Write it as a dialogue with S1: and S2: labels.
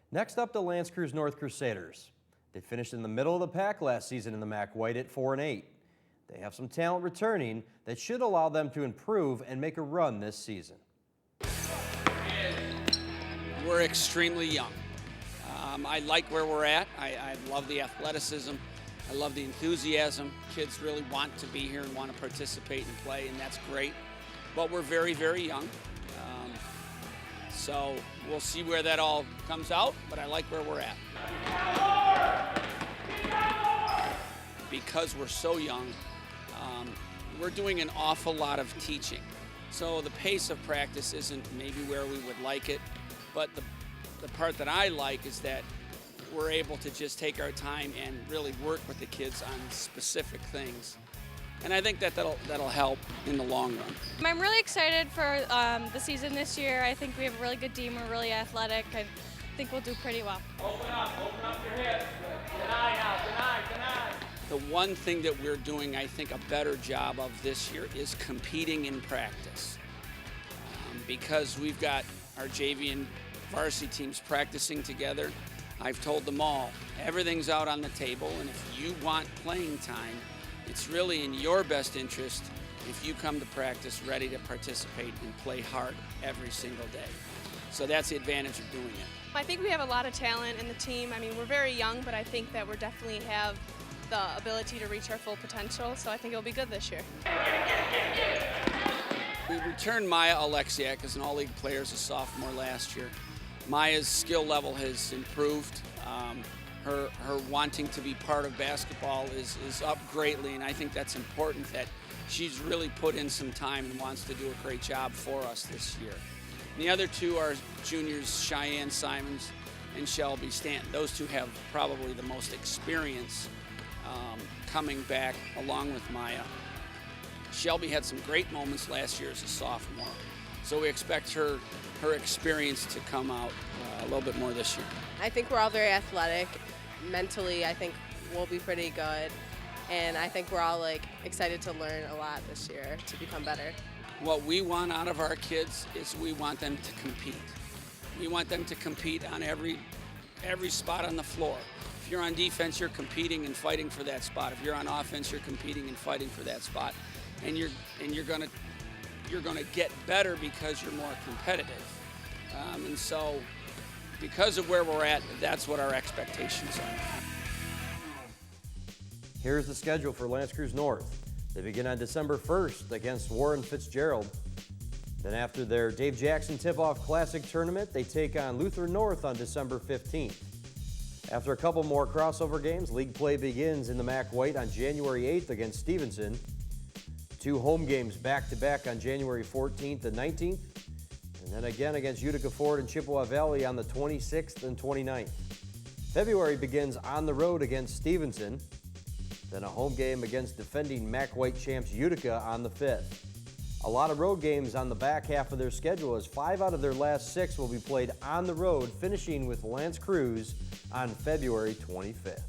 S1: Next up, the L'Anse Creuse North Crusaders. They finished in the middle of the pack last season in the MAC White at 4-8. They have some talent returning that should allow them to improve and make a run this season.
S2: We're extremely young. I like where we're at. I love the athleticism. I love the enthusiasm. Kids really want to be here and want to participate and play, and that's great. But we're very, very young. So we'll see where that all comes out, but I like where we're at. Because we're so young, we're doing an awful lot of teaching. So the pace of practice isn't maybe where we would like it, but the part that I like is that we're able to just take our time and really work with the kids on specific things. And I think that'll help in the long run.
S3: I'm really excited for the season this year. I think we have a really good team. We're really athletic. I think we'll do pretty well.
S2: Open up your hips. Deny now, deny. The one thing that we're doing, I think, a better job of this year is competing in practice. Because we've got our JV and varsity teams practicing together, I've told them all, everything's out on the table, and if you want playing time, it's really in your best interest if you come to practice ready to participate and play hard every single day. So that's the advantage of doing it.
S4: I think we have a lot of talent in the team. I mean, we're very young, but I think that we definitely have the ability to reach our full potential, so I think it'll be good this year.
S2: We returned Maya Alexiak as an all-league player as a sophomore last year. Maya's skill level has improved. Her wanting to be part of basketball is up greatly, and I think that's important that she's really put in some time and wants to do a great job for us this year. And the other two are juniors, Cheyenne Simons and Shelby Stanton. Those two have probably the most experience coming back along with Maya. Shelby had some great moments last year as a sophomore, so we expect her experience to come out a little bit more this year.
S5: I think we're all very athletic. Mentally, I think we'll be pretty good, and I think we're all excited to learn a lot this year to become better.
S2: What we want out of our kids is we want them to compete. We want them to compete on every spot on the floor. If you're on defense, you're competing and fighting for that spot. If you're on offense, you're competing and fighting for that spot, and you're gonna get better because you're more competitive. And so, because of where we're at, that's what our expectations are.
S1: Here's the schedule for L'Anse Creuse North. They begin on December 1st against Warren Fitzgerald. Then after their Dave Jackson Tip-Off Classic Tournament, they take on Lutheran North on December 15th. After a couple more crossover games, league play begins in the MAC White on January 8th against Stevenson. 2 home games back-to-back on January 14th and 19th. And then again against Utica Ford and Chippewa Valley on the 26th and 29th. February begins on the road against Stevenson. Then a home game against defending MAC White champs Utica on the 5th. A lot of road games on the back half of their schedule, as 5 out of their last 6 will be played on the road, finishing with L'Anse Creuse on February 25th.